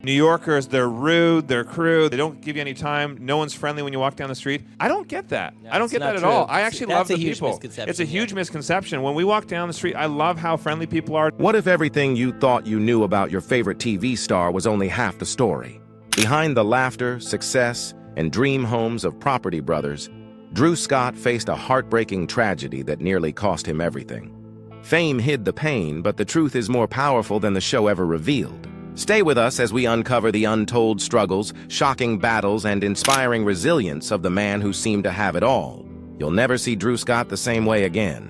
New Yorkers, they're rude, they're crude, they don't give you any time, no one's friendly when you walk down the street. I don't get that. No, I don't it's get not that at true. all. I actually love the That's a huge people. misconception, It's a huge yeah. misconception. When we walk down the street, I love how friendly people are. What if everything you thought you knew about your favorite TV star was only half the story? Behind the laughter, success, and dream homes of property brothers, Drew Scott faced a heartbreaking tragedy that nearly cost him everything. Fame hid the pain, but the truth is more powerful than the show ever revealed. Stay with us as we uncover the untold struggles, shocking battles, and inspiring resilience of the man who seemed to have it all. You'll never see Drew Scott the same way again.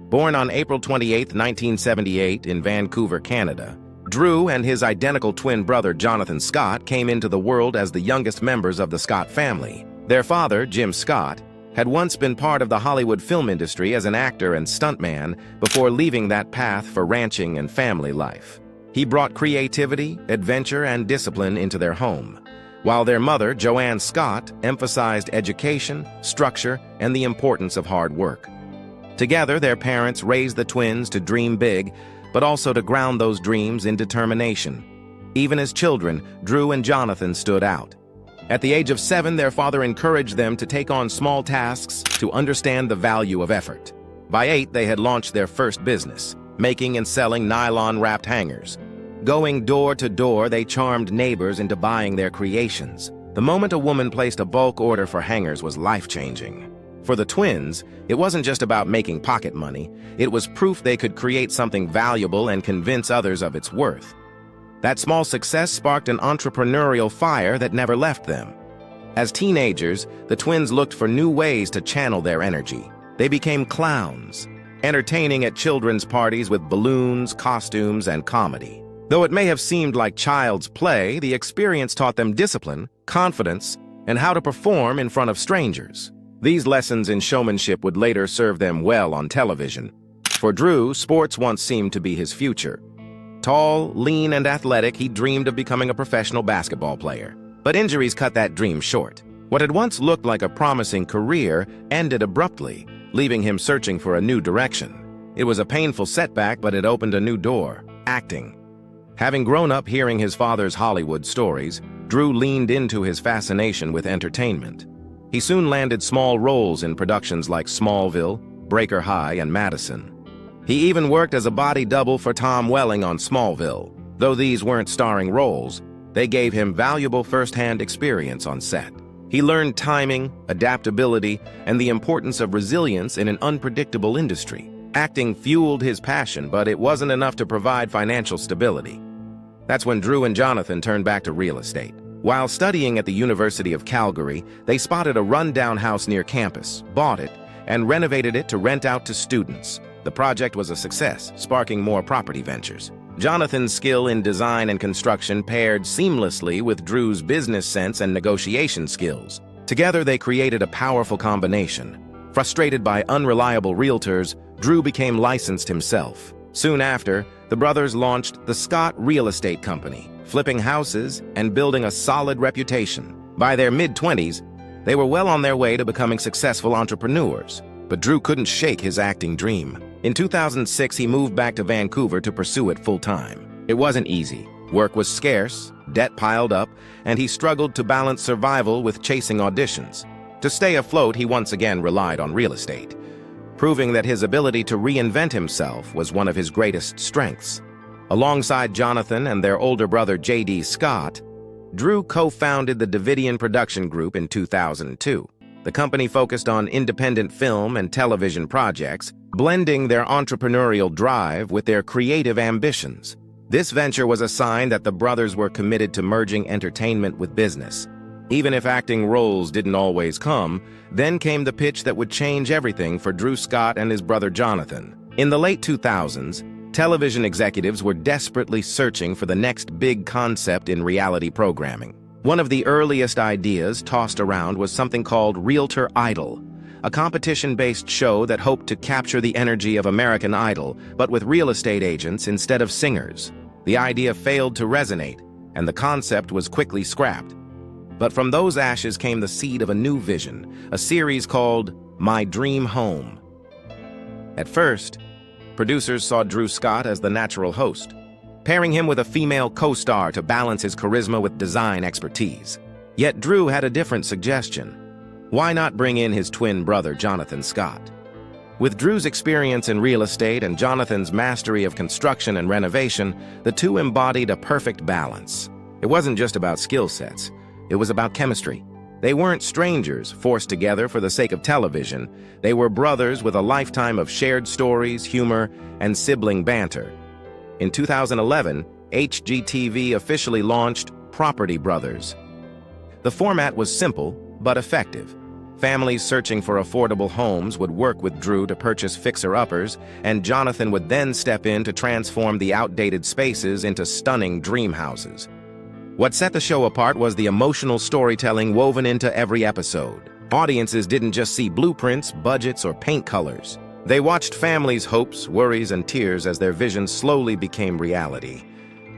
Born on April 28, 1978, in Vancouver, Canada, Drew and his identical twin brother Jonathan Scott came into the world as the youngest members of the Scott family. Their father, Jim Scott, had once been part of the Hollywood film industry as an actor and stuntman before leaving that path for ranching and family life. He brought creativity, adventure, and discipline into their home, while their mother, Joanne Scott, emphasized education, structure, and the importance of hard work. Together, their parents raised the twins to dream big, but also to ground those dreams in determination. Even as children, Drew and Jonathan stood out. At the age of 7, their father encouraged them to take on small tasks to understand the value of effort. By 8, they had launched their first business, making and selling nylon-wrapped hangers. Going door to door, they charmed neighbors into buying their creations. The moment a woman placed a bulk order for hangers was life-changing. For the twins, it wasn't just about making pocket money. It was proof they could create something valuable and convince others of its worth. That small success sparked an entrepreneurial fire that never left them. As teenagers, the twins looked for new ways to channel their energy. They became clowns, entertaining at children's parties with balloons, costumes, and comedy. Though it may have seemed like child's play, the experience taught them discipline, confidence, and how to perform in front of strangers. These lessons in showmanship would later serve them well on television. For Drew, sports once seemed to be his future. Tall, lean, and athletic, he dreamed of becoming a professional basketball player. But injuries cut that dream short. What had once looked like a promising career ended abruptly, leaving him searching for a new direction. It was a painful setback, but it opened a new door: acting. Having grown up hearing his father's Hollywood stories, Drew leaned into his fascination with entertainment. He soon landed small roles in productions like Smallville, Breaker High, and Madison. He even worked as a body double for Tom Welling on Smallville. Though these weren't starring roles, they gave him valuable first-hand experience on set. He learned timing, adaptability, and the importance of resilience in an unpredictable industry. Acting fueled his passion, but it wasn't enough to provide financial stability. That's when Drew and Jonathan turned back to real estate. While studying at the University of Calgary, they spotted a rundown house near campus, bought it, and renovated it to rent out to students. The project was a success, sparking more property ventures. Jonathan's skill in design and construction paired seamlessly with Drew's business sense and negotiation skills. Together, they created a powerful combination. Frustrated by unreliable realtors, Drew became licensed himself. Soon after, the brothers launched the Scott Real Estate Company, flipping houses and building a solid reputation. By their mid-20s, they were well on their way to becoming successful entrepreneurs. But Drew couldn't shake his acting dream. In 2006, he moved back to Vancouver to pursue it full-time. It wasn't easy. Work was scarce, debt piled up, and he struggled to balance survival with chasing auditions. To stay afloat, he once again relied on real estate, proving that his ability to reinvent himself was one of his greatest strengths. Alongside Jonathan and their older brother J.D. Scott, Drew co-founded the Davidian Production Group in 2002. The company focused on independent film and television projects, blending their entrepreneurial drive with their creative ambitions. This venture was a sign that the brothers were committed to merging entertainment with business. Even if acting roles didn't always come, then came the pitch that would change everything for Drew Scott and his brother Jonathan. In the late 2000s, television executives were desperately searching for the next big concept in reality programming. One of the earliest ideas tossed around was something called Realtor Idol, a competition-based show that hoped to capture the energy of American Idol, but with real estate agents instead of singers. The idea failed to resonate, and the concept was quickly scrapped. But from those ashes came the seed of a new vision, a series called My Dream Home. At first, producers saw Drew Scott as the natural host. pairing him with a female co-star to balance his charisma with design expertise. Yet Drew had a different suggestion. Why not bring in his twin brother, Jonathan Scott? With Drew's experience in real estate and Jonathan's mastery of construction and renovation, the two embodied a perfect balance. It wasn't just about skill sets, it was about chemistry. They weren't strangers forced together for the sake of television. They were brothers with a lifetime of shared stories, humor, and sibling banter. In 2011, HGTV officially launched Property Brothers. The format was simple but effective. Families searching for affordable homes would work with Drew to purchase fixer-uppers, and Jonathan would then step in to transform the outdated spaces into stunning dream houses. What set the show apart was the emotional storytelling woven into every episode. Audiences didn't just see blueprints, budgets, or paint colors. They watched families' hopes, worries, and tears as their visions slowly became reality.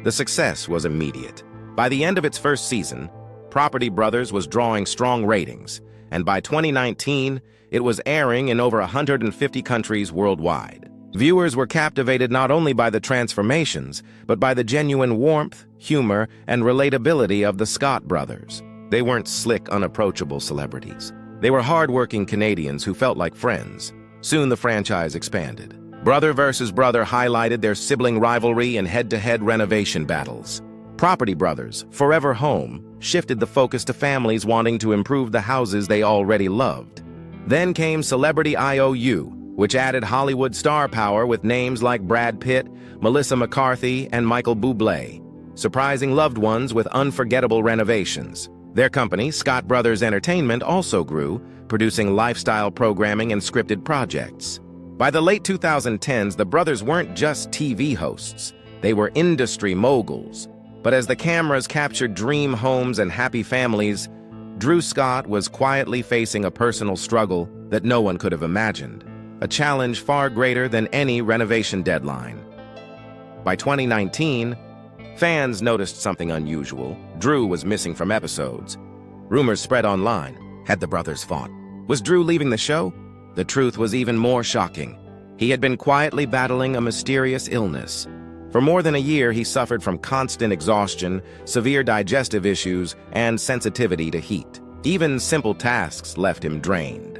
The success was immediate. By the end of its first season, Property Brothers was drawing strong ratings, and by 2019, it was airing in over 150 countries worldwide. Viewers were captivated not only by the transformations, but by the genuine warmth, humor, and relatability of the Scott brothers. They weren't slick, unapproachable celebrities. They were hard-working Canadians who felt like friends. Soon the franchise expanded. Brother versus brother highlighted their sibling rivalry in head-to-head renovation battles. Property Brothers, Forever Home, shifted the focus to families wanting to improve the houses they already loved. Then came Celebrity IOU, which added Hollywood star power with names like Brad Pitt, Melissa McCarthy, and Michael Bublé, surprising loved ones with unforgettable renovations. Their company, Scott Brothers Entertainment, also grew, producing lifestyle programming and scripted projects. By the late 2010s, the brothers weren't just TV hosts. They were industry moguls. But as the cameras captured dream homes and happy families, Drew Scott was quietly facing a personal struggle that no one could have imagined. A challenge far greater than any renovation deadline. By 2019, fans noticed something unusual. Drew was missing from episodes. Rumors spread online. Had the brothers fought? Was Drew leaving the show? The truth was even more shocking. He had been quietly battling a mysterious illness. For more than a year, he suffered from constant exhaustion, severe digestive issues, and sensitivity to heat. Even simple tasks left him drained.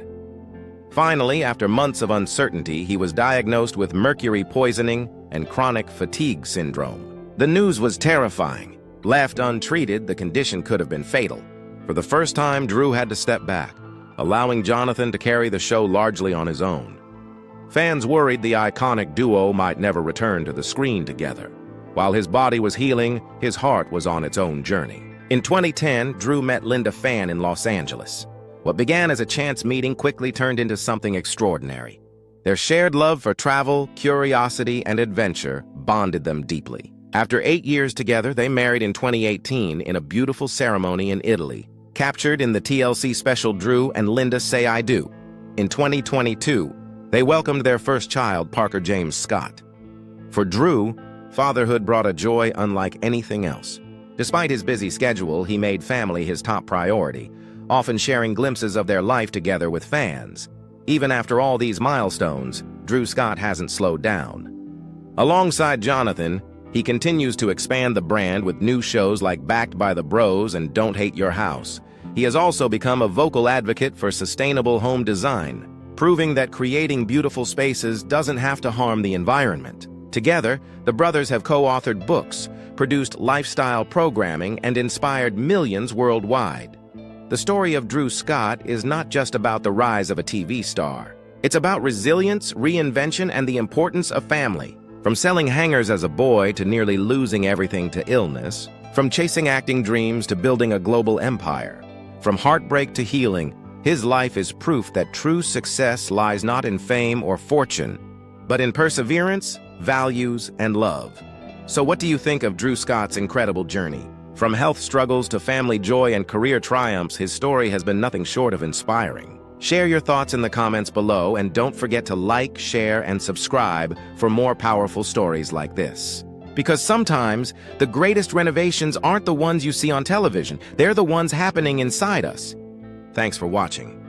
Finally, after months of uncertainty, he was diagnosed with mercury poisoning and chronic fatigue syndrome. The news was terrifying. Left untreated, the condition could have been fatal. For the first time, Drew had to step back, allowing Jonathan to carry the show largely on his own. Fans worried the iconic duo might never return to the screen together. While his body was healing, his heart was on its own journey. In 2010, Drew met Linda Fan in Los Angeles. What began as a chance meeting quickly turned into something extraordinary. Their shared love for travel, curiosity, and adventure bonded them deeply. After 8 years together, they married in 2018 in a beautiful ceremony in Italy, captured in the TLC special Drew and Linda Say I Do. In 2022, they welcomed their first child, Parker James Scott. For Drew, fatherhood brought a joy unlike anything else. Despite his busy schedule, he made family his top priority, often sharing glimpses of their life together with fans. Even after all these milestones, Drew Scott hasn't slowed down. Alongside Jonathan, he continues to expand the brand with new shows like Backed by the Bros and Don't Hate Your House. He has also become a vocal advocate for sustainable home design, proving that creating beautiful spaces doesn't have to harm the environment. Together, the brothers have co-authored books, produced lifestyle programming, and inspired millions worldwide. The story of Drew Scott is not just about the rise of a TV star. It's about resilience, reinvention, and the importance of family. From selling hangers as a boy to nearly losing everything to illness, from chasing acting dreams to building a global empire, from heartbreak to healing, his life is proof that true success lies not in fame or fortune, but in perseverance, values, and love. So what do you think of Drew Scott's incredible journey? From health struggles to family joy and career triumphs, his story has been nothing short of inspiring. Share your thoughts in the comments below, and don't forget to like, share, and subscribe for more powerful stories like this. Because sometimes, the greatest renovations aren't the ones you see on television. They're the ones happening inside us. Thanks for watching.